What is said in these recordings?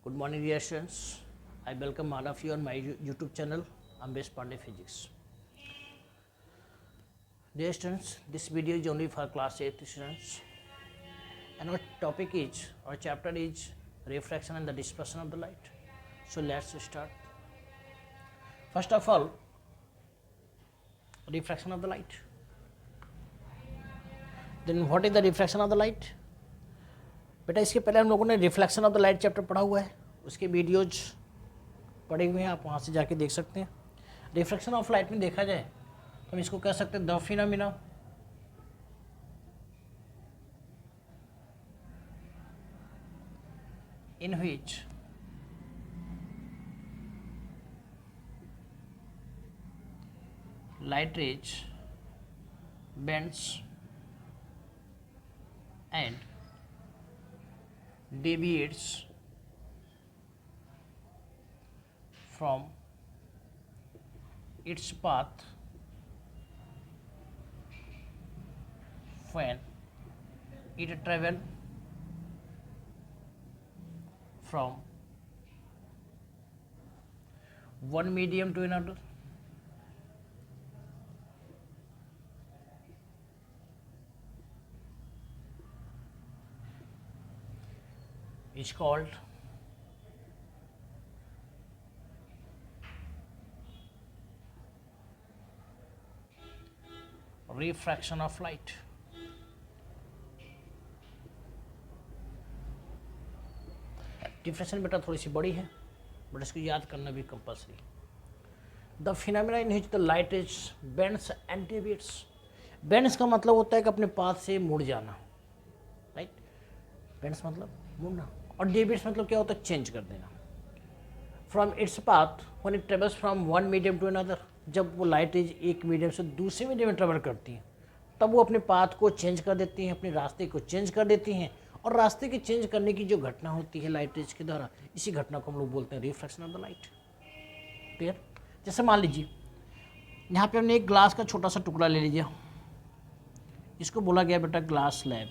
Good morning, dear students. I welcome all of you on my YouTube channel, Ambesh Pandey Physics. Dear students, this video is only for class 8 students, and our topic is, our chapter is refraction and the dispersion of the light. So let's start. First of all, refraction of the light. Then what is the refraction of the light? बेटा इसके पहले हम लोगों ने reflection of the light chapter पढ़ा हुआ है, उसके वीडियोज पढ़े हुए हैं, आप वहाँ से जाके देख सकते हैं। रिफ्लेक्शन ऑफ लाइट में देखा जाए तो हम इसको कह सकते हैं the phenomena in which light rays bends and deviates from its path when it travels from one medium to another. Is called refraction of light. Diffraction बेटा थोड़ी सी बड़ी है, बट इसको याद करना भी compulsory. The phenomena in which the light is bends and deviates. Bends का मतलब होता है कि अपने पाथ से मुड़ जाना, राइट। बेंड्स मतलब मुड़ना, और डेविएट्स मतलब क्या होता है, चेंज कर देना। From its path when it travels from one medium to another. जब वो लाइट इज एक मीडियम से दूसरे मीडियम में ट्रेवल करती हैं तब वो अपने पाथ को चेंज कर देती हैं, अपने रास्ते को चेंज कर देती हैं, और रास्ते के चेंज करने की जो घटना होती है लाइट रेज के द्वारा, इसी घटना को हम लोग बोलते हैं refraction of the light. Clear. जैसे मान लीजिए यहाँ पे हमने एक ग्लास का छोटा सा टुकड़ा ले लीजिए, इसको बोला गया बेटा ग्लास स्लैब,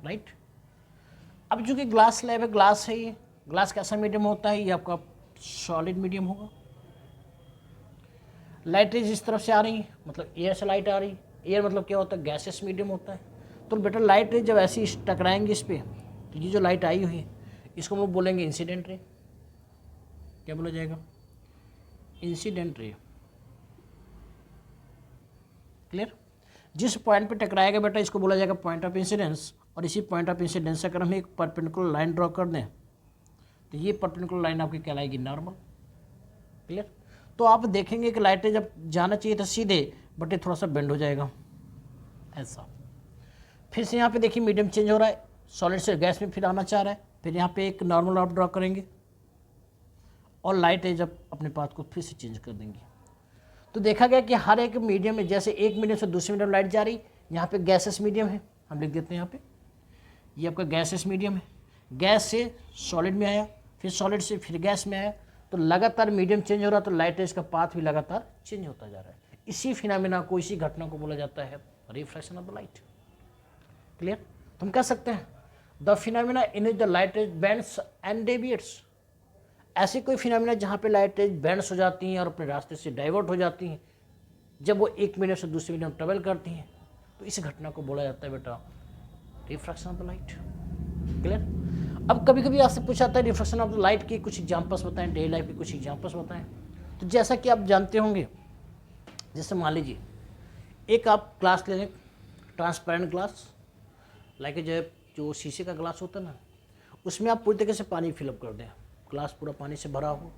राइट। अब जो कि ग्लास स्लैब है, ग्लास है, ये ग्लास कैसा मीडियम होता है, ये आपका सॉलिड मीडियम होगा। लाइट रेज इस तरफ से आ रही है, मतलब एयर से लाइट आ रही है। एयर मतलब क्या होता है, गैसेस मीडियम होता है। तो बेटा लाइट रे जब ऐसे टकराएंगे इस पर, तो ये जो लाइट आई हुई है इसको हम लोग बोलेंगे इंसिडेंट रे। क्या बोला जाएगा, इंसिडेंट रे। क्लियर। जिस पॉइंट पे टकराएगा बेटा इसको बोला जाएगा पॉइंट ऑफ इंसिडेंस, और इसी पॉइंट ऑफ इंसिडेंस से अगर हम एक परपेंडिकुलर लाइन ड्रॉ कर दें तो ये परपेंडिकुलर लाइन आपकी कहलाएगी नॉर्मल। क्लियर। तो आप देखेंगे कि लाइट रे जब जाना चाहिए था सीधे, बट ये थोड़ा सा बेंड हो जाएगा ऐसा। फिर से यहाँ पे देखिए मीडियम चेंज हो रहा है, सॉलिड से गैस में फिर आना चाह रहा है, फिर यहाँ पे एक नॉर्मल आप ड्रॉ करेंगे और लाइट रे जब अपने पाथ को फिर से चेंज कर देंगे। तो देखा गया कि हर एक मीडियम में, जैसे एक मीडियम से दूसरे मीडियम लाइट जा रही, यहाँ पे गैसेस मीडियम है, हम लिख देते हैं यहाँ पे, ये आपका गैसेस मीडियम है। गैस से सॉलिड में आया, फिर सॉलिड से फिर गैस में आया, तो लगातार मीडियम चेंज हो रहा है, तो लाइट रेज का पाथ भी लगातार चेंज होता जा रहा है। इसी फिनोमेना को, इसी घटना को बोला जाता है refraction of the light. Clear. तो हम कह सकते हैं the phenomena in which the light rays bends and deviates. ऐसी कोई फिनोमेना जहाँ पे लाइट रेज बेंड्स हो जाती हैं और अपने रास्ते से डाइवर्ट हो जाती हैं जब वो एक मीडियम से दूसरे मीडियम ट्रेवल करती हैं, तो इस घटना को बोला जाता है बेटा refraction of the light. Clear. अब कभी कभी आपसे पूछा जाता है रिफ्रैक्शन ऑफ द लाइट की कुछ एग्जांपल्स बताएं, डेली लाइफ के कुछ एग्जांपल्स बताएं। तो जैसा कि आप जानते होंगे, जैसे मान लीजिए एक आप ग्लास ले लें, ट्रांसपेरेंट ग्लास, लाइक जो शीशे का ग्लास होता है ना, उसमें आप पूरी तरीके से पानी फिलअप कर दें, ग्लास पूरा पानी से भरा हो।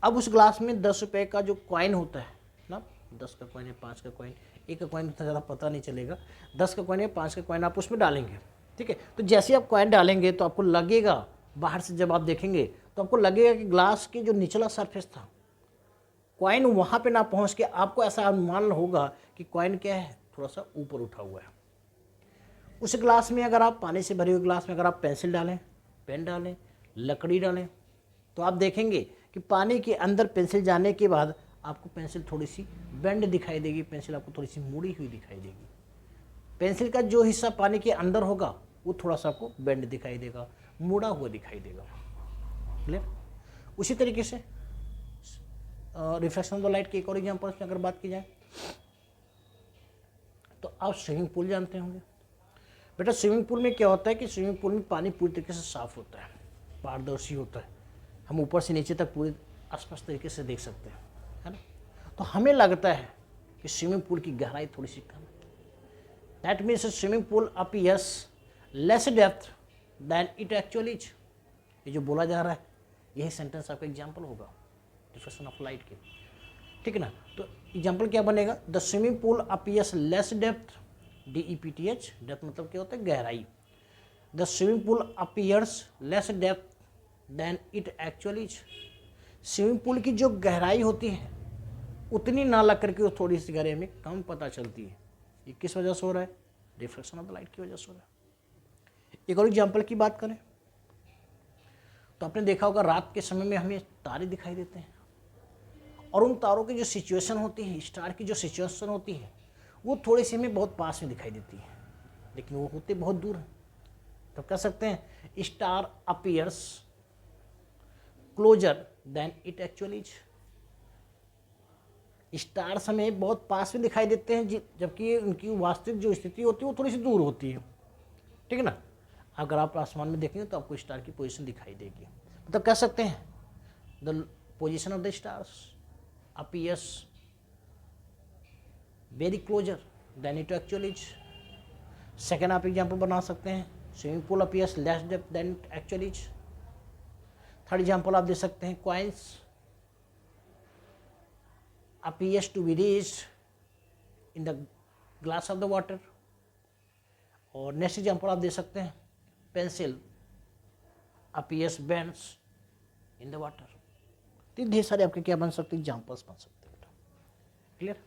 अब उस ग्लास में 10 रुपये का जो कॉइन होता है ना, 10 का कॉइन है, 5 का कॉइन, 1 का कॉइन उतना ज़्यादा पता नहीं चलेगा, 10 का कॉइन है, 5 का कॉइन आप उसमें डालेंगे, ठीक है। तो जैसे आप कॉइन डालेंगे तो आपको लगेगा, बाहर से जब आप देखेंगे तो आपको लगेगा कि ग्लास के जो निचला सरफेस था, कॉइन वहाँ पे ना पहुँच के आपको ऐसा अनुमान होगा कि कॉइन क्या है, थोड़ा सा ऊपर उठा हुआ है। उस ग्लास में अगर आप, पानी से भरे हुए ग्लास में अगर आप पेंसिल डालें, पेन डालें, लकड़ी डालें, तो आप देखेंगे कि पानी के अंदर पेंसिल जाने के बाद आपको पेंसिल थोड़ी सी बेंड दिखाई देगी, पेंसिल आपको थोड़ी सी मुड़ी हुई दिखाई देगी। पेंसिल का जो हिस्सा पानी के अंदर होगा वो थोड़ा सा आपको बेंड दिखाई देगा, मुड़ा हुआ दिखाई देगा। क्लियर। उसी तरीके से रिफ्लेक्शन ऑफ द लाइट के एक और एग्जाम्पल्स में अगर बात की जाए तो आप स्विमिंग पूल जानते होंगे। बेटा स्विमिंग पूल में क्या होता है कि स्विमिंग पूल में पानी पूरी तरीके से साफ होता है, पारदर्शी होता है, हम ऊपर से नीचे तक पूरे आसपास तरीके से देख सकते हैं, है ना। तो हमें लगता है कि स्विमिंग पूल की गहराई थोड़ी सी कम है। That means swimming pool appears less depth than it actually is. ये जो बोला जा रहा है यही सेंटेंस आपका एग्जाम्पल होगा रिफ्लेक्शन ऑफ लाइट के, ठीक है ना। तो एग्जाम्पल क्या बनेगा, the swimming pool appears less depth, DEPTH, depth मतलब क्या होता है गहराई। The swimming pool appears less depth than it actually is. Swimming pool की जो गहराई होती है उतनी ना लग करके वो थोड़ी सी गहराई में कम पता चलती है। ये किस वजह से हो रहा है, रिफ्लेक्शन ऑफ द लाइट की वजह से हो रहा है। एक और एग्जाम्पल की बात करें तो आपने देखा होगा रात के समय में हमें तारे दिखाई देते हैं और उन तारों की जो सिचुएशन होती है, स्टार की जो सिचुएशन होती है वो थोड़ी सी हमें बहुत पास में दिखाई देती है, लेकिन वो होते बहुत दूर हैं। तो कह सकते हैं star appears closure than it actually is. Stars हमें बहुत पास में दिखाई देते हैं जबकि उनकी वास्तविक जो स्थिति होती है वो थोड़ी सी दूर होती है, ठीक है ना। अगर आप आसमान में देखेंगे तो आपको स्टार की पोजीशन दिखाई देगी। मतलब कह सकते हैं the position of the stars appears very closer than it actually is. Second आप एग्जाम्पल बना सकते हैं swimming pool appears less depth than it actually is. Third example आप दे सकते हैं coins appears to be reached in the glass of the water। और next example आप दे सकते हैं pencil appears bends in the water। तो ढेर सारे आपके क्या बन सकते हैं, एग्जाम्पल्स बन सकते हैं बेटा। क्लियर।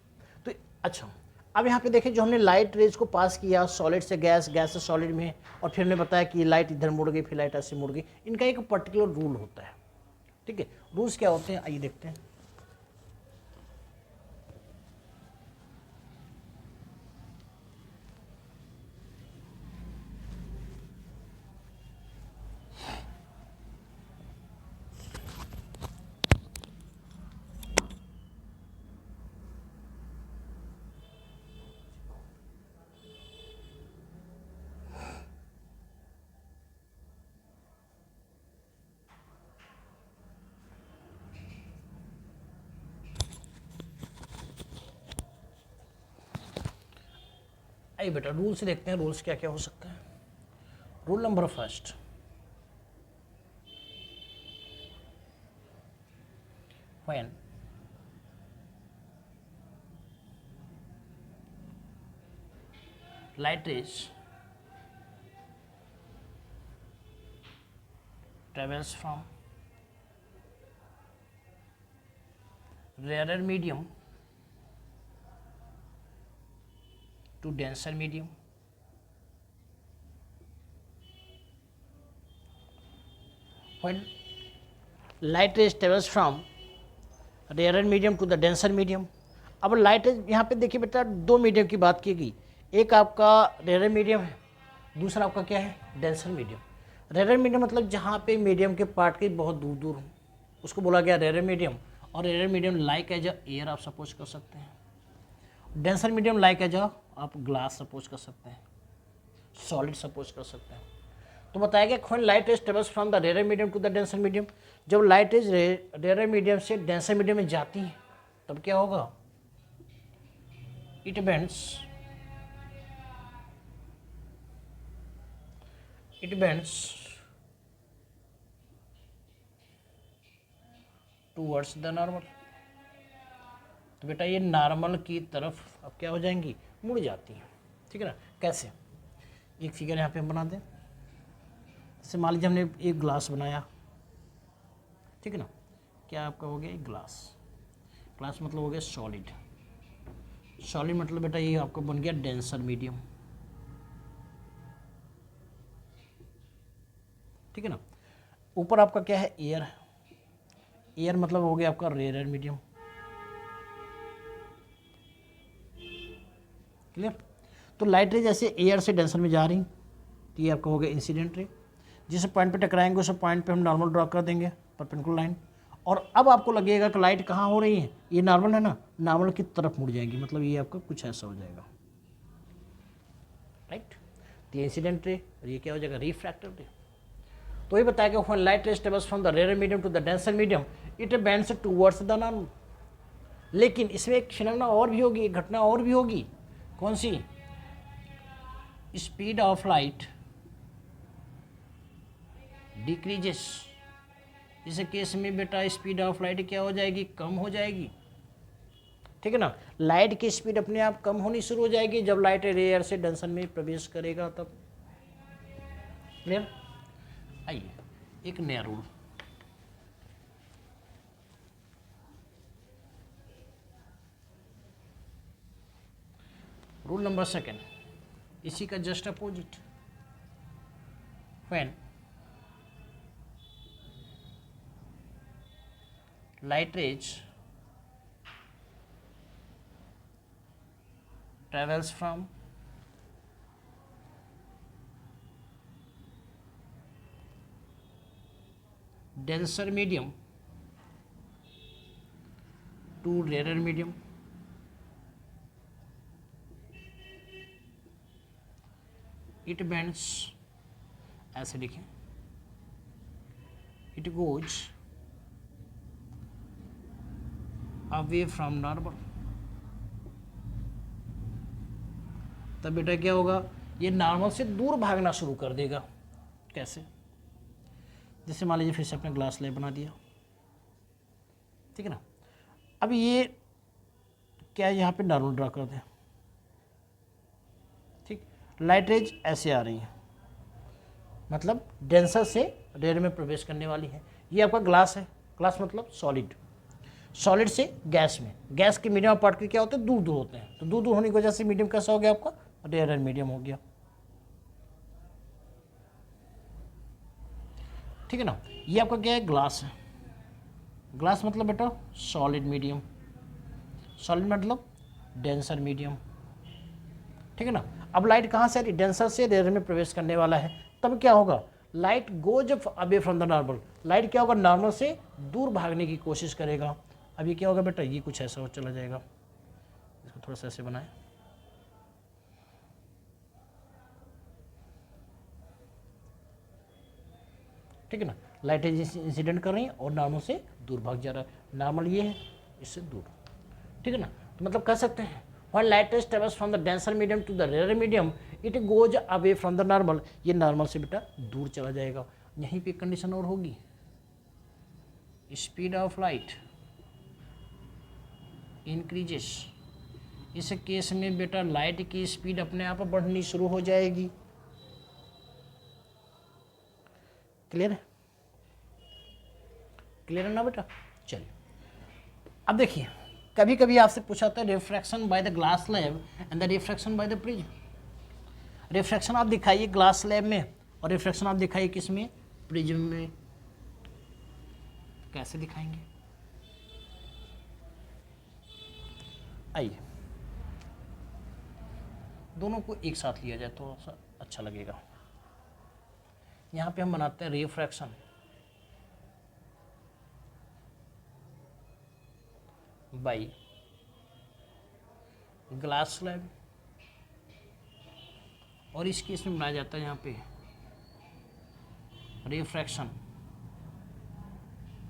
तो अच्छा अब यहाँ पे देखें जो हमने लाइट रेज को पास किया सॉलिड से गैस, गैस से सॉलिड में, और फिर हमने बताया कि लाइट इधर मुड़ गई फिर लाइट ऐसे मुड़ गई। इनका एक पर्टिकुलर रूल होता है, ठीक है। रूल्स क्या होते हैं आइए देखते हैं। आइए बेटा रूल्स देखते हैं, रूल्स क्या क्या हो सकता है। Rule number first, when light rays travels from rarer medium to denser medium, when light rays travels from rarer medium to the denser medium। अब लाइट रेज यहाँ पे देखिए बेटा दो मीडियम की बात की गई, एक आपका रेयर मीडियम है, दूसरा आपका क्या है डेंसर मीडियम। रेयर मीडियम मतलब जहाँ पे मीडियम के पार्ट के बहुत दूर दूर हो उसको बोला गया रेयर मीडियम। और rare medium like as air आप सपोज कर सकते हैं, डेंसर मीडियम लाइक एज आप ग्लास सपोज कर सकते हैं, सॉलिड सपोज कर सकते हैं। तो बताया गया when light rays travels from the rare medium to the denser medium, जब लाइट रेज रेयर मीडियम से डेंसर मीडियम में जाती है तब क्या होगा, it bends towards the normal. तो बेटा ये नॉर्मल की तरफ अब क्या हो जाएंगी, मुड़ जाती हैं, ठीक है ना। कैसे, एक फिगर यहाँ पे हम बना दें। जैसे मान लीजिए हमने एक ग्लास बनाया, ठीक है ना, क्या आपका हो गया एक ग्लास, ग्लास मतलब हो गया सॉलिड, सॉलिड मतलब बेटा ये आपका बन गया डेंसर मीडियम, ठीक है ना। ऊपर आपका क्या है एयर, एयर मतलब हो गया आपका रेयर मीडियम। क्लियर। तो लाइट रेज जैसे एयर से डेंसर में जा रही, तो ये आपका हो गया इंसिडेंट रे। जिस पॉइंट पे टकराएंगे उस पॉइंट पे हम नॉर्मल ड्रॉ कर देंगे, परपेंडिकुलर लाइन। और अब आपको लगेगा कि लाइट कहाँ हो रही है, ये नॉर्मल है ना, नॉर्मल की तरफ मुड़ जाएगी, मतलब ये आपका कुछ ऐसा हो जाएगा, राइट। तो ये इंसिडेंट रे और ये क्या हो जाएगा, रिफ्रैक्टिव रे। तो ये बताया कि when light rays travels from the rare medium to the denser medium it bends towards the normal. लेकिन इसमें एक फिनोमेना और भी होगी, एक घटना और भी होगी। कौन सी? Speed of light decreases. इस केस में बेटा स्पीड ऑफ लाइट क्या हो जाएगी, कम हो जाएगी, ठीक है ना। लाइट की स्पीड अपने आप कम होनी शुरू हो जाएगी जब लाइट रेयर से डेंसर में प्रवेश करेगा तब। क्लियर? आइए एक नया रूल, रूल नंबर सेकेंड, इसी का just opposite. When light rays travels from denser medium to rarer medium, it bends, ऐसे लिखें, it goes away from normal। तब बेटा क्या होगा, ये नॉर्मल से दूर भागना शुरू कर देगा। कैसे? जैसे मान लीजिए फिर से अपने ग्लास स्लैब बना दिया, ठीक है ना। अब ये क्या यहाँ पे नॉर्मल ड्रा कर दें, ठीक। लाइट रेज ऐसे आ रही है, मतलब डेंसर से रेयर में प्रवेश करने वाली है। ये आपका ग्लास है, ग्लास मतलब सॉलिड, सॉलिड से गैस में, गैस के मीडियम पार्टिकल क्या होते हैं, दूर दूर होते हैं। तो दूर दूर होने की वजह से मीडियम कैसा हो गया आपका, रेयर मीडियम हो गया, ठीक है ना। ये आपका क्या है, ग्लास है। ग्लास मतलब बेटा सॉलिड मीडियम, सॉलिड मतलब डेंसर मीडियम, ठीक है ना। अब लाइट कहाँ से आ रही, डेंसर से रेयर में प्रवेश करने वाला है। तब क्या होगा, light goes away from the normal. Light क्या होगा, नॉर्मल से दूर भागने की कोशिश करेगा। अब ये क्या होगा बेटा, ये कुछ ऐसा हो चला जाएगा। इसको थोड़ा सा ऐसे बनाए, ठीक है ना। लाइट इंसिडेंट कर रही है और नॉर्मल से दूर भाग जा रहा है। नॉर्मल ये है, इससे दूर, ठीक है ना। तो मतलब कह सकते हैं when light rays travels from the denser medium to the rare medium it goes away from the normal. ये नॉर्मल से बेटा दूर चला जाएगा। यहीं पे कंडीशन और होगी, स्पीड ऑफ लाइट इंक्रीजेस। इस केस में बेटा लाइट की स्पीड अपने आप बढ़नी शुरू हो जाएगी। क्लियर है? क्लियर है ना बेटा? चलिए अब देखिए, कभी कभी आपसे पूछा था refraction by the glass slab and the refraction by the prism. Refraction आप दिखाइए ग्लास स्लैब में और रिफ्रैक्शन आप दिखाइए किस में, प्रिज्म में। कैसे दिखाएंगे? आइए दोनों को एक साथ लिया जाए तो थोड़ा सा अच्छा लगेगा। यहाँ पे हम बनाते हैं रिफ्रैक्शन बाय ग्लास स्लैब, और इस केस में बनाया जाता है यहाँ पे रिफ्रैक्शन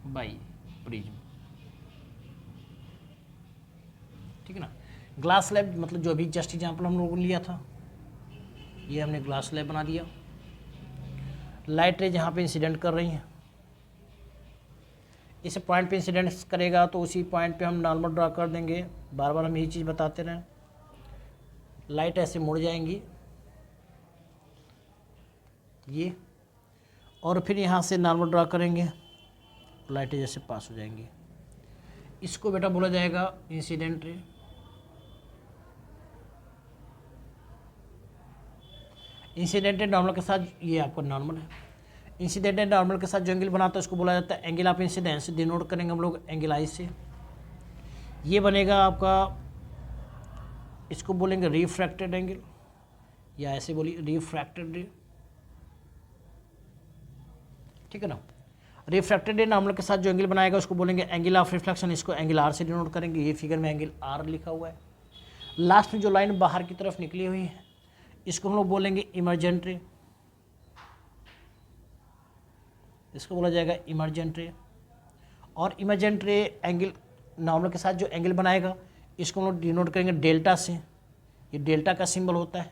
बाय प्रिज्म, ठीक है ना। ग्लास स्लैब मतलब जो अभी जस्ट एग्जांपल हम लोगों ने लिया था, ये हमने ग्लास स्लैब बना दिया। लाइट रेज यहाँ पे इंसिडेंट कर रही हैं, इस पॉइंट पे इंसिडेंट करेगा तो उसी पॉइंट पे हम नॉर्मल ड्रा कर देंगे। बार बार हम यही चीज़ बताते रहें। लाइट ऐसे मुड़ जाएंगी ये, और फिर यहाँ से नॉर्मल ड्रा करेंगे, लाइटें जैसे पास हो जाएंगी। इसको बेटा बोला जाएगा इंसिडेंट रे। इंसिडेंट नॉर्मल के साथ ये आपका नॉर्मल है। इंसिडेंट नॉर्मल के साथ जो एंगल बनाता है उसको बोला जाता है एंगल ऑफ इंसिडेंस। डिनोट करेंगे हम लोग एंगल आई से। ये बनेगा आपका, इसको बोलेंगे रिफ्रैक्टेड एंगल, या ऐसे बोलिए रिफ्रैक्टेड रे। ठीक है ना। रिफ्रैक्टेड रे नॉर्मल के साथ जो एंगल बनाएगा उसको बोलेंगे एंगल ऑफ रिफ्लेक्शन, इसको एंगल आर से डिनोट करेंगे, ये फिगर में एंगल आर लिखा हुआ है। लास्ट में जो लाइन बाहर की तरफ निकली हुई है इसको हम लोग बोलेंगे इमर्जेंट रे, इसको बोला जाएगा इमर्जेंट रे। और इमर्जेंट रे एंगल नॉर्मल के साथ जो एंगल बनाएगा इसको हम लोग डिनोट करेंगे डेल्टा से, ये डेल्टा का सिंबल होता है,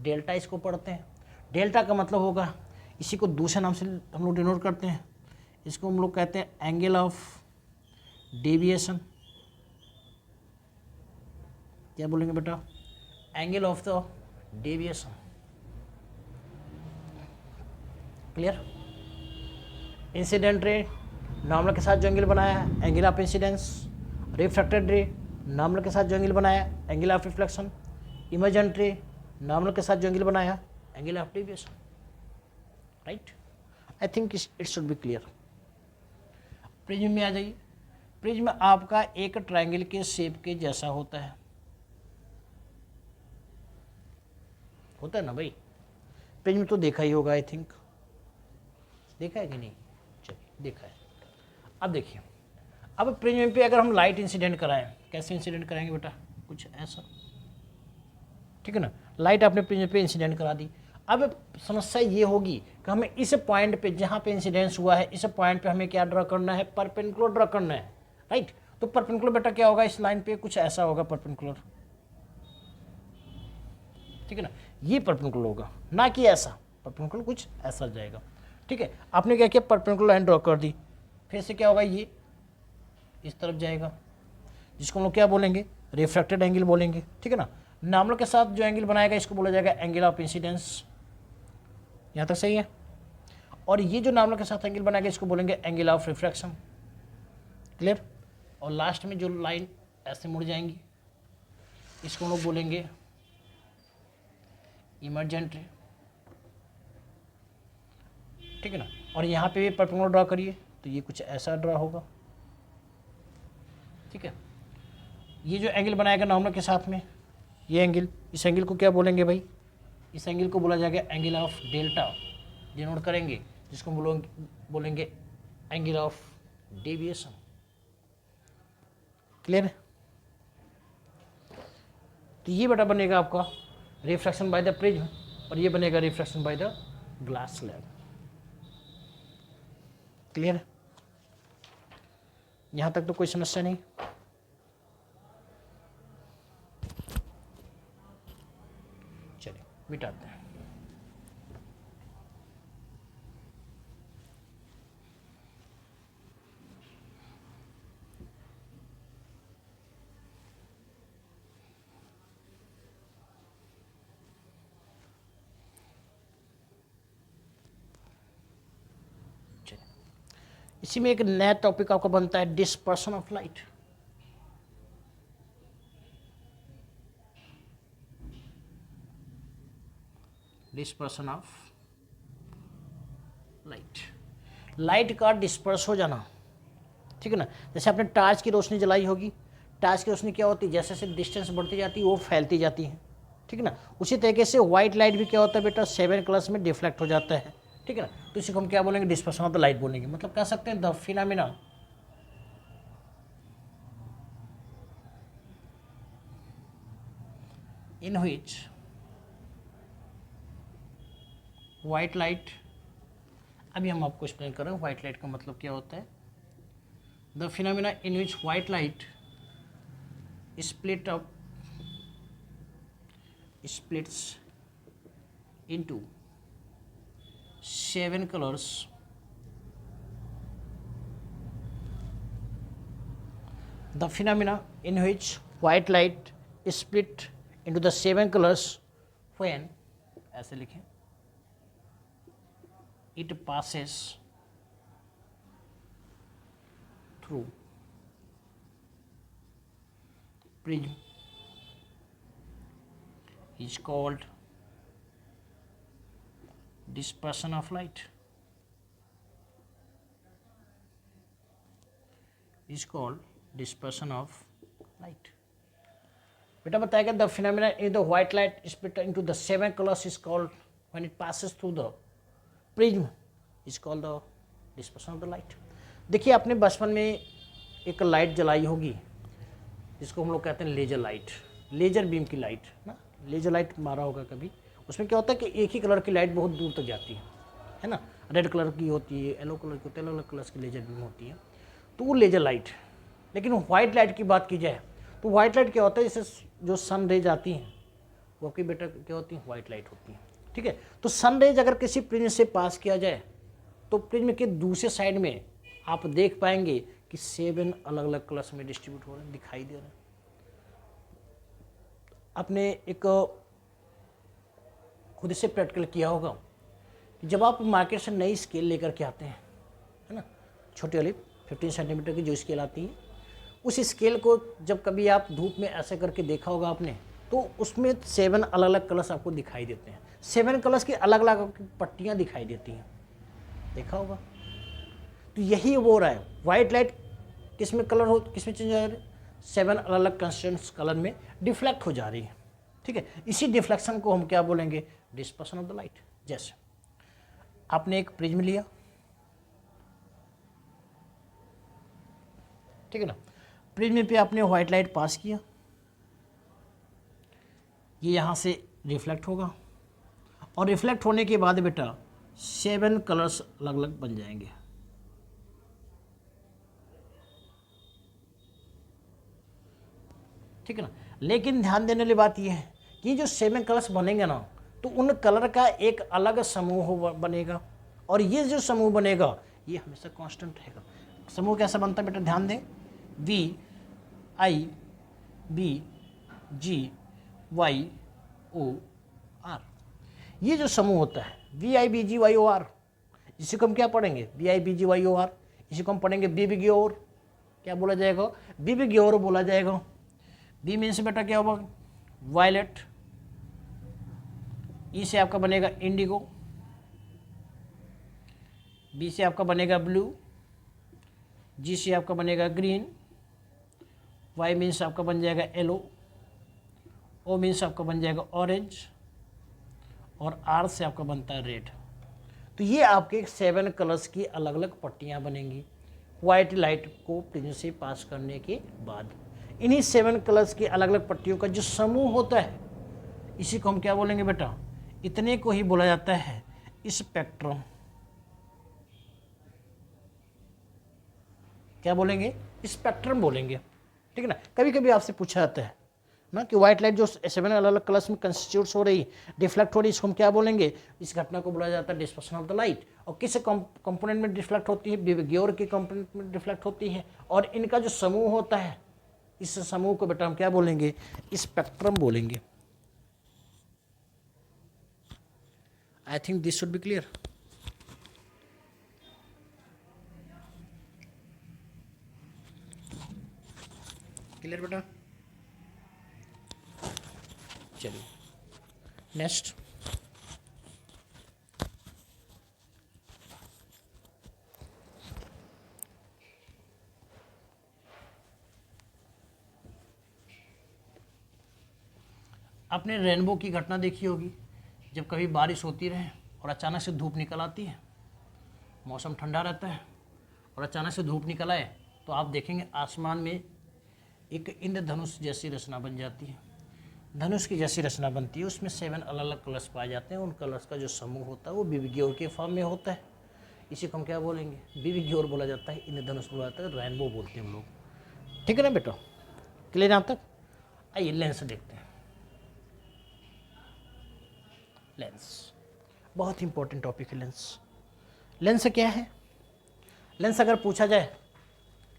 डेल्टा इसको पढ़ते हैं। डेल्टा का मतलब होगा, इसी को दूसरे नाम से हम लोग डिनोट करते हैं, इसको हम लोग कहते हैं एंगल ऑफ डेविएशन। क्या बोलेंगे बेटा? Angle of the deviation. Clear? Incident ray normal के साथ जो एंगल बनाया है एंगल ऑफ इंसिडेंस, रिफ्रैक्टेड रे नॉर्मल के साथ जो एंगल बनाया एंगल ऑफ रिफ्लेक्शन, इमर्जेंट रे नॉर्मल के साथ जो एंगल बनाया angle of deviation. Right, I think it should be clear. Prism में आ जाइए। प्रिज्म आपका एक ट्रायंगल के शेप के जैसा होता है ना भाई? प्रिज्म तो देखा ही होगा, आई थिंक देखा है कि नहीं? चलिए देखा है। अब देखिए, अब प्रिज्म पे अगर हम लाइट इंसिडेंट कराएं, कैसे इंसिडेंट कराएंगे बेटा? कुछ ऐसा, ठीक है ना। लाइट आपने प्रिज्म पे इंसिडेंट करा दी। अब समस्या ये होगी कि हमें इस पॉइंट पे जहाँ पे इंसिडेंस हुआ है इस पॉइंट पे हमें क्या ड्रा करना है? परपेंडिकुलर ड्रा करना है। राइट, तो परपेंडिकुलर बेटा क्या होगा? इस लाइन पे कुछ ऐसा होगा परपेंडिकुलर, ठीक है ना। ये परपेंडिकुलर होगा, ना कि ऐसा, परपेंडिकुलर कुछ ऐसा जाएगा। ठीक है, आपने क्या किया? परपेंडिकुलर लाइन ड्रॉ कर दी, फिर से क्या होगा? ये इस तरफ जाएगा, जिसको हम लोग क्या बोलेंगे? रिफ्रैक्टेड एंगल बोलेंगे, ठीक है ना। नॉर्मल के साथ जो एंगल बनाएगा इसको बोला जाएगा एंगल ऑफ इंसिडेंस। यहाँ तक सही है? और ये जो नॉर्मल के साथ एंगल बनाएगा इसको बोलेंगे एंगल ऑफ रिफ्रैक्शन। क्लियर? और लास्ट में जो लाइन ऐसे मुड़ जाएंगी इसको हम लोग बोलेंगे इमर्जेंट रे, ठीक है ना। और यहाँ पे भी परपेंडिकुलर ड्रा करिए तो ये कुछ ऐसा ड्रा होगा, ठीक है। ये जो एंगल बनाएगा नॉर्मल के साथ में ये एंगल, इस एंगल को क्या बोलेंगे भाई? इस एंगल को बोला जाएगा एंगल ऑफ डेल्टा, डिनोट करेंगे, जिसको बोलेंगे एंगल ऑफ डेविएशन। क्लियर? तो ये बेटा बनेगा आपका रिफ्रैक्शन बाय द प्रिज्म और ये बनेगा refraction by the glass slab. Clear? यहां तक तो कोई समस्या नहीं। चलिए मिटाते हैं। इसी में एक नया टॉपिक आपका बनता है dispersion of light. Dispersion of light, light का डिस्पर्स हो जाना, ठीक है ना। जैसे आपने टार्च की रोशनी जलाई होगी, टार्च की रोशनी क्या होती है? जैसे जैसे डिस्टेंस बढ़ती जाती है वो फैलती जाती है, ठीक है ना। उसी तरीके से व्हाइट लाइट भी क्या होता है बेटा? 7 कलर्स में डिफ्लेक्ट हो जाता है, ठीक है ना। तो इसी को हम क्या बोलेंगे? डिस्पर्शन ऑफ द लाइट बोलेंगे। मतलब कह सकते हैं the phenomena in which white light, अभी हम आपको एक्सप्लेन कर रहे हैं व्हाइट लाइट का मतलब क्या होता है। The phenomena in which white light splits into 7 colors the phenomena in which white light is split into the 7 colors when, ऐसे लिखें, it passes through prism is called dispersion of light, is called dispersion of light. बेटा बताएगा the phenomena in the white light split into the 7 colors is called, when it passes through the prism, is called the dispersion of the light. देखिए आपने बचपन में एक light जलाई होगी जिसको हम लोग कहते हैं लेजर लाइट, लेजर बीम की लाइट ना, लेजर लाइट मारा होगा कभी। उसमें क्या होता है कि एक ही कलर की लाइट बहुत दूर तक जाती है ना, रेड कलर की होती है, येलो कलर की होती है, अलग अलग कलर्स की लेजर बीम होती है, तो वो लेजर लाइट। लेकिन वाइट लाइट की बात की जाए तो वाइट लाइट क्या होता है, जैसे जो सन रेज आती हैं वो आपकी बेटा क्या होती हैं, वाइट लाइट होती हैं, ठीक है। तो सन रेज अगर किसी प्रिज्म से पास किया जाए तो प्रिज्म के दूसरे साइड में आप देख पाएंगे कि 7 अलग अलग कलर्स में डिस्ट्रीब्यूट हो रहे हैं, दिखाई दे रहे हैं। आपने एक खुद से प्रैक्टिकल किया होगा कि जब आप मार्केट से नई स्केल लेकर के आते हैं, है ना, छोटी वाली 15 सेंटीमीटर की जो स्केल आती है, उस स्केल को जब कभी आप धूप में ऐसे करके देखा होगा आपने, तो उसमें 7 अलग अलग कलर्स आपको दिखाई देते हैं, 7 कलर्स की अलग अलग पट्टियाँ दिखाई देती हैं, देखा होगा। तो यही वो रहा है, वाइट लाइट किस में कलर हो, किस में चेंज हो रहा है, 7 अलग अलग कंस्टेंट्स कलर में डिफ्लेक्ट हो जा रही है, ठीक है। इसी डिफ्लेक्शन को हम क्या बोलेंगे, डिस्पर्शन ऑफ द लाइट। जैसे आपने एक प्रिज्म लिया, ठीक है ना, प्रिज्म पे आपने व्हाइट लाइट पास किया, ये यहाँ से रिफ्लेक्ट होगा और रिफ्लेक्ट होने के बाद बेटा 7 कलर्स अलग अलग बन जाएंगे, ठीक है ना। लेकिन ध्यान देने वाली बात यह है कि जो 7 कलर्स बनेंगे ना, तो उन कलर का एक अलग समूह बनेगा और ये जो समूह बनेगा ये हमेशा कांस्टेंट रहेगा। समूह कैसा बनता है बेटा, ध्यान दें, V I B G Y O R, ये जो समूह होता है V I B G Y O R, इसी को हम क्या पढ़ेंगे, V I B G Y O R, इसी को हम पढ़ेंगे बी बी ग्योर, क्या बोला जाएगा, बी बी ग्योर बोला जाएगा। बी मीन्स बेटा क्या होगा, वायलेट, ई से आपका बनेगा इंडिगो, बी से आपका बनेगा ब्लू, जी से आपका बनेगा ग्रीन, वाई मीन्स आपका बन जाएगा येलो, ओ मीन्स आपका बन जाएगा ऑरेंज और आर से आपका बनता है रेड। तो ये आपके 7 कलर्स की अलग अलग पट्टियाँ बनेंगी वाइट लाइट को प्रिज्म से पास करने के बाद। इन्हीं 7 कलर्स की अलग अलग पट्टियों का जो समूह होता है इसी को हम क्या बोलेंगे बेटा, इतने को ही बोला जाता है स्पेक्ट्रम। क्या बोलेंगे, स्पेक्ट्रम बोलेंगे, ठीक है ना। कभी कभी आपसे पूछा जाता है ना कि व्हाइट लाइट जो 7 अलग अलग कलर्स में कंस्टिट्यूट हो रही, डिफ्लेक्ट हो रही, इसको हम क्या बोलेंगे, इस घटना को बोला जाता है डिस्पर्शन ऑफ द लाइट। और किस कंपोनेंट में डिफ्लेक्ट होती है, बिग्योर के कंपोनेंट में डिफ्लेक्ट होती है, और इनका जो समूह होता है इस समूह को बेटा हम क्या बोलेंगे, स्पेक्ट्रम बोलेंगे। I think this should be clear. Clear बेटा, चलिए नेक्स्ट। आपने रेनबो की घटना देखी होगी, जब कभी बारिश होती रहे और अचानक से धूप निकल आती है, मौसम ठंडा रहता है और अचानक से धूप निकल आए तो आप देखेंगे आसमान में एक इंद्रधनुष जैसी रचना बन जाती है, धनुष की जैसी रचना बनती है, उसमें 7 अलग अलग कलर्स पाए जाते हैं। उन कलर्स का जो समूह होता है वो बिबिग्योर के फॉर्म में होता है, इसी को हम क्या बोलेंगे, बिबिग्योर बोला जाता है, इंद्रधनुष बोला जाता है, रेनबो बोलते हैं हम लोग, ठीक है ना बेटा, क्लियर यहाँ तक। आइए लेंस देखते हैं। लेंस बहुत इंपॉर्टेंट टॉपिक है। लेंस, लेंस क्या है, लेंस अगर पूछा जाए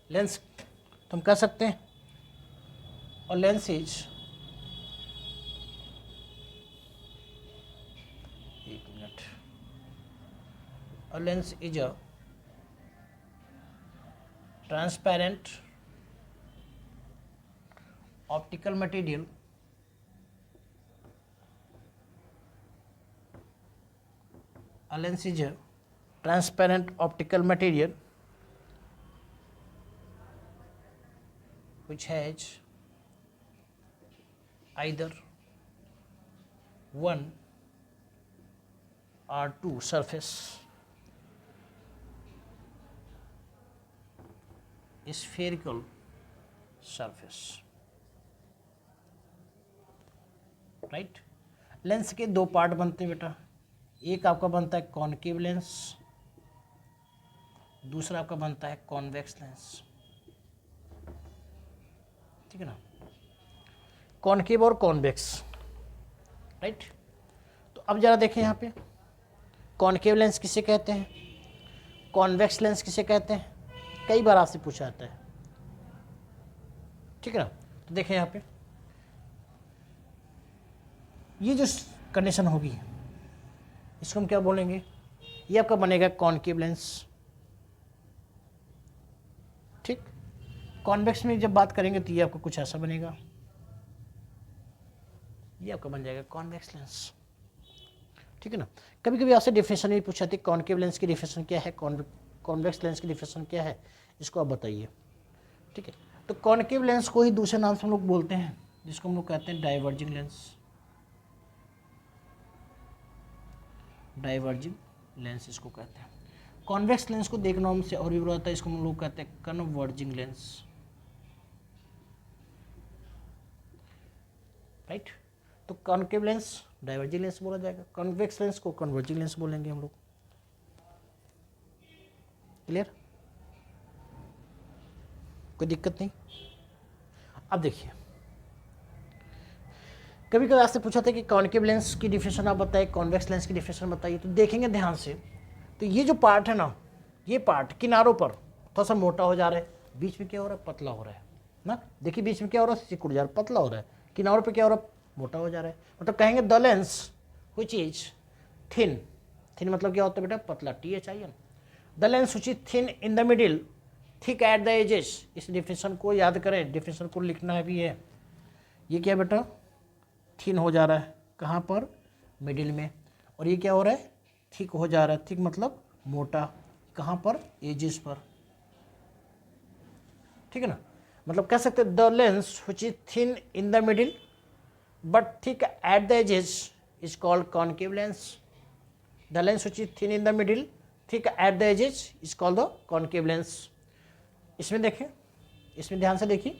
लेंस तो हम कह सकते हैं, और लेंस इज, एक मिनट, और lens is a transparent optical material a lens is a transparent optical material which has either one or two surface spherical surface, right. Lens के दो पार्ट बनते हैं बेटा, एक आपका बनता है कॉनकेव लेंस, दूसरा आपका बनता है कॉन्वेक्स लेंस, ठीक है ना, कॉनकेव और कॉन्वेक्स, राइट। तो अब जरा देखें यहाँ पे, कॉनकेव लेंस किसे कहते हैं, कॉन्वेक्स लेंस किसे कहते हैं, कई बार आपसे पूछा जाता है, ठीक है ना। तो देखें यहाँ पे, ये जो कंडीशन होगी इसको हम क्या बोलेंगे, ये आपका बनेगा कॉनकेव लेंस, ठीक। कॉन्वेक्स में जब बात करेंगे तो ये आपका कुछ ऐसा बनेगा, ये आपका बन जाएगा कॉन्वेक्स लेंस, ठीक है ना। कभी कभी आपसे डिफिनेशन भी पूछा थी, कॉनकेव लेंस की डिफिनेशन क्या है, कॉन्वेक्स लेंस की डिफिनेशन क्या है, इसको आप बताइए, ठीक है। तो कॉनकेव लेंस को ही दूसरे नाम से हम लोग बोलते हैं, जिसको हम लोग कहते हैं डाइवर्जिंग लेंस, डाइवर्जिंग लेंस इसको कहते हैं। कॉन्वेक्स लेंस को देख नाम से और भी बुरा होता है, इसको हम लोग कहते हैं कन्वर्जिंग लेंस, राइट। तो कॉनकेव लेंस डाइवर्जिंग लेंस बोला जाएगा, कॉन्वेक्स लेंस को कन्वर्जिंग लेंस बोलेंगे हम लोग, क्लियर, कोई दिक्कत नहीं। अब देखिए, कभी कभी आपसे पूछा था कि कॉनकेव लेंस की डिफिनेशन आप बताइए, कॉन्वेक्स लेंस की डिफिनेशन बताइए, तो देखेंगे ध्यान से, तो ये जो पार्ट है ना, ये पार्ट किनारों पर थोड़ा सा मोटा हो जा रहा है, बीच में क्या हो रहा है, पतला हो रहा है ना, देखिए बीच में क्या हो रहा है, सिकुड़ जा रहा है, पतला हो रहा है, किनारों पे क्या हो रहा है, मोटा हो जा रहा है, मतलब कहेंगे the lens which is thin, thin मतलब क्या होता है बेटा, पतला, THIN, the lens which is thin in the middle, thick at the edges, इस डिफिनेशन को याद करें, डिफिनेशन को लिखना भी है, ये क्या बेटा, थिन हो जा रहा है, कहाँ पर, मिडिल में, और ये क्या हो रहा है, थिक हो जा रहा है, थिक मतलब मोटा, कहाँ पर, एजेस पर, ठीक है ना। मतलब कह सकते हैं the lens which is thin in the middle but thick at the edges is called concave lens, the lens which is thin in the middle thick at the edges is called the concave lens. इसमें देखें, इसमें ध्यान से देखिए,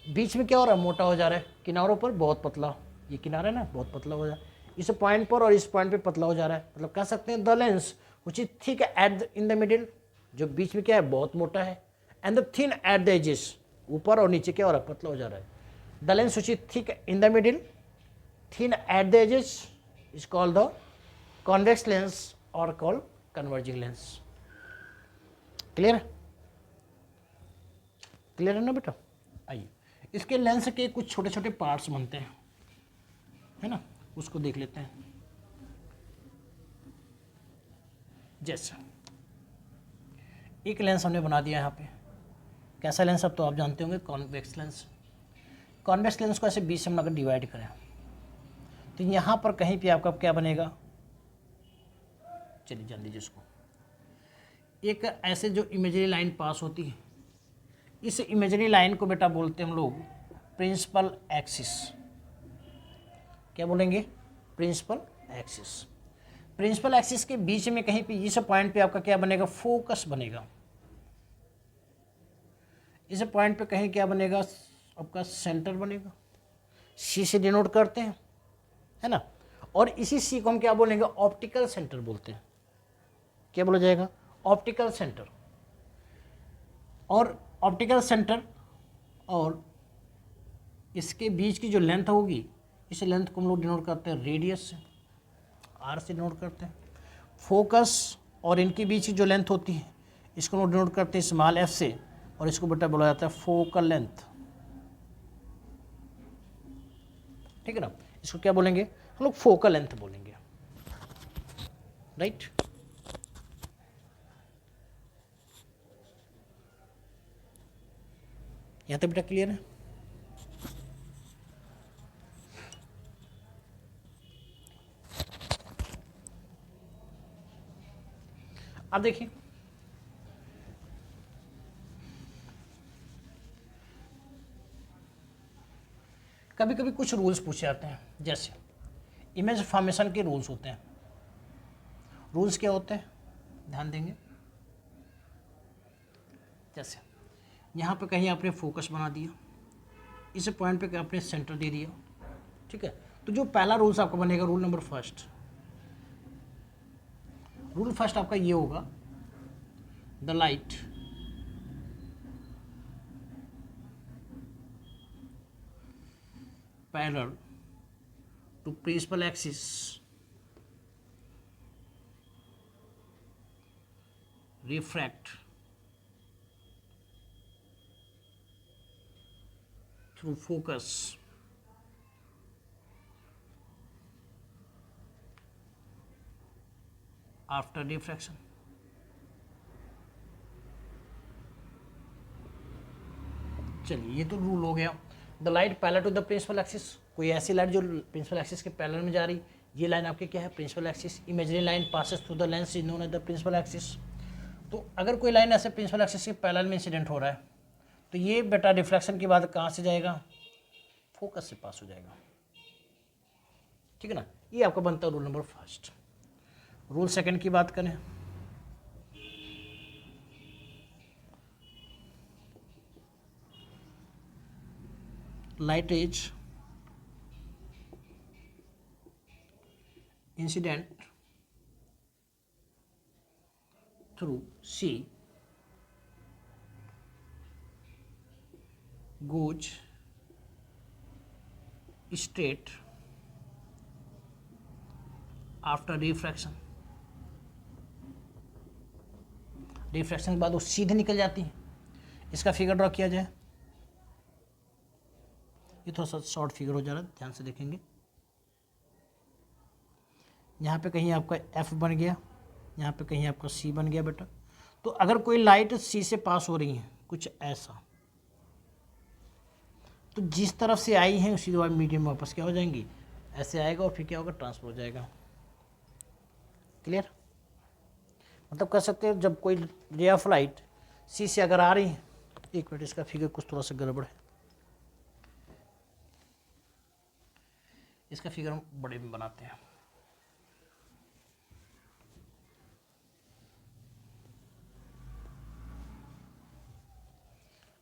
बीच में क्या हो रहा है, मोटा हो जा रहा है, किनारों पर बहुत पतला, ये किनारा है ना, बहुत पतला हो जा रहा है, इस पॉइंट पर और इस पॉइंट पे पतला हो जा रहा है, मतलब कह सकते हैं the lens which is thick at in the middle, जो बीच में क्या है, बहुत मोटा है, and the thin at the edges, ऊपर और नीचे क्या हो रहा है, पतला हो जा रहा है, the lens which is thick in the middle thin at the edges is called the convex lens और कॉल्ड कन्वर्जिंग लेंस। क्लियर है, क्लियर है ना बेटा। आइए, इसके लेंस के कुछ छोटे छोटे पार्ट्स बनते हैं, है ना, उसको देख लेते हैं। जैसे एक लेंस हमने बना दिया यहाँ पे, कैसा लेंस, अब तो आप जानते होंगे, कॉन्वेक्स लेंस। कॉन्वेक्स लेंस को ऐसे बीच से हम अगर डिवाइड करें तो यहाँ पर कहीं पे आपका क्या बनेगा, चलिए जान दीजिए इसको, एक ऐसे जो इमेजरी लाइन पास होती है, इस इमेजरी लाइन को बेटा बोलते हैं हम लोग प्रिंसिपल एक्सिस, क्या बोलेंगे, प्रिंसिपल एक्सिस। प्रिंसिपल एक्सिस के बीच में कहीं पे इस पॉइंट पे आपका क्या बनेगा, फोकस बनेगा, इस पॉइंट पे कहीं क्या बनेगा, आपका सेंटर बनेगा, सी से डिनोट करते हैं, है ना, और इसी सी को हम क्या बोलेंगे, ऑप्टिकल सेंटर बोलते हैं, क्या बोला जाएगा, ऑप्टिकल सेंटर। और ऑप्टिकल सेंटर और इसके बीच की जो लेंथ होगी, इस लेंथ को हम लोग डिनोट करते हैं रेडियस से, आर से डिनोट करते हैं। फोकस और इनके बीच की जो लेंथ होती है, इसको हम लोग डिनोट करते हैं स्मॉल एफ से, और इसको बेटा बोला जाता है फोकल लेंथ, ठीक है ना, इसको क्या बोलेंगे हम लोग, फोकल लेंथ बोलेंगे, राइट। यहाँ तक बेटा क्लियर है। अब देखिए, कभी कभी कुछ रूल्स पूछे जाते हैं, जैसे इमेज फॉर्मेशन के रूल्स होते हैं। रूल्स क्या होते हैं, ध्यान देंगे, जैसे यहाँ पे कहीं आपने फोकस बना दिया, इस पॉइंट पे आपने सेंटर दे दिया, ठीक है। तो जो पहला रूल्स आपका बनेगा, रूल फर्स्ट आपका ये होगा, the light parallel to principal axis refract through focus after diffraction। चलिए ये तो रूल हो गया। The light parallel to the principal axis, कोई ऐसी लाइट जो प्रिंसिपल एक्सिस के पैरेलल में जा रही, ये लाइन आपकी क्या है, principal axis. Imaginary line passes through the lens is known as the principal axis. तो अगर कोई लाइन ऐसे प्रिंसिपल एक्सिस के पैरेलल में इंसिडेंट हो रहा है तो ये बेटा रिफ्लेक्शन के बाद कहाँ से जाएगा, फोकस से पास हो जाएगा, ठीक है ना। ये आपका बनता है rule number first. Rule second की बात करें, light is incident through C goes straight after refraction। Refraction के बाद वो सीधे निकल जाती है। इसका फिगर ड्रॉ किया जाए, ये थोड़ा सा शॉर्ट फिगर हो जा रहा है, ध्यान से देखेंगे। यहाँ पे कहीं आपका F बन गया, यहाँ पे कहीं आपका C बन गया बेटा। तो अगर कोई लाइट C से पास हो रही है कुछ ऐसा, तो जिस तरफ से आई है उसी दो मीडियम में वापस क्या हो जाएंगी, ऐसे आएगा और फिर क्या होगा, ट्रांसफर हो जाएगा। क्लियर, मतलब कर सकते हैं जब कोई रे ऑफ लाइट C से अगर आ रही है, एक मिनट इसका फिगर कुछ थोड़ा सा गड़बड़ है, इसका फिगर हम बड़े में बनाते हैं।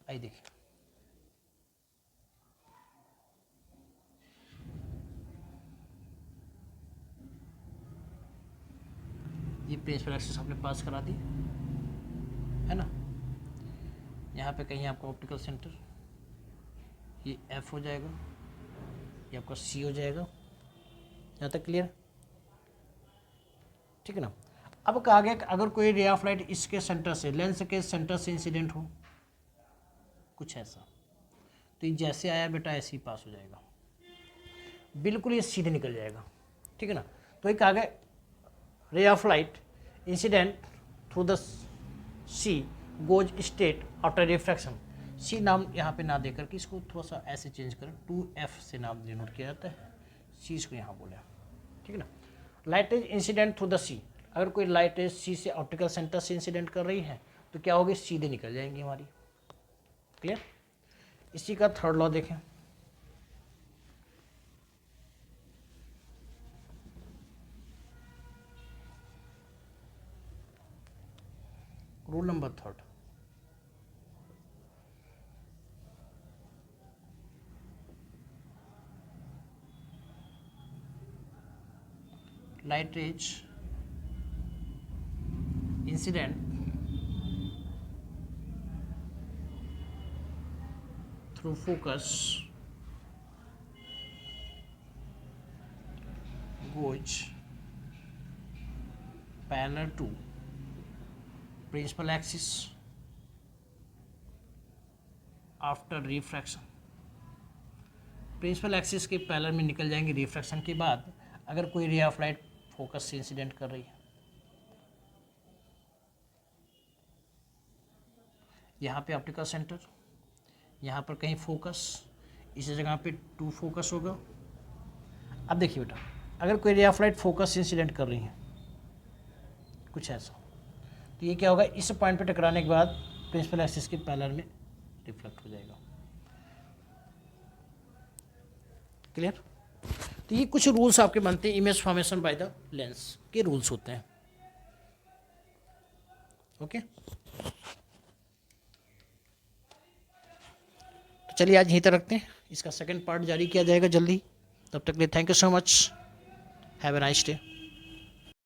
आई देखिए, ये प्रिंसिपल एक्सिस आपने पास करा दी है ना। यहाँ पे कहीं आपका ऑप्टिकल सेंटर, ये F हो जाएगा, ये आपका C हो जाएगा। यहाँ तक क्लियर, ठीक है ना। अब कहा गया कि अगर कोई रे ऑफ लाइट इसके सेंटर से, लेंस के सेंटर से इंसिडेंट हो कुछ ऐसा, तो ये जैसे आया बेटा ऐसे ही पास हो जाएगा, बिल्कुल ये सीधे निकल जाएगा, ठीक है ना। तो एक आगे ray of light incident through the C goes straight after refraction. C नाम यहाँ पे ना देकर के इसको थोड़ा सा ऐसे चेंज करें, 2F से नाम डिनोट किया जाता है, सी इसको यहाँ बोले, ठीक है ना। Light is incident through the C, अगर कोई लाइट इज सी से ऑप्टिकल सेंटर से इंसिडेंट कर रही है तो क्या होगी, सीधे निकल जाएंगी हमारी। क्लियर, इसी का थर्ड लॉ देखें, rule number third, light is incident through focus goes parallel to principal axis after refraction। Principal axis के पैरेलल में निकल जाएंगे रिफ्रैक्शन के बाद, अगर कोई रे ऑफ लाइट फोकस से इंसिडेंट कर रही है। यहाँ पे ऑप्टिकल सेंटर, यहाँ पर कहीं फोकस, इस जगह पे 2 फोकस होगा। अब देखिए बेटा, अगर कोई ray of light focus incident कर रही है कुछ ऐसा, तो ये क्या होगा, इस पॉइंट पे टकराने के बाद प्रिंसिपल एक्सिस के पैरेलल में रिफ्लेक्ट हो जाएगा। क्लियर, तो ये कुछ रूल्स आपके बनते हैं, image formation by the lens के रूल्स होते हैं। ओके, चलिए आज यहीं तक रखते हैं, इसका सेकंड पार्ट जारी किया जाएगा जल्दी। तब तक के लिए thank you so much, have a nice day.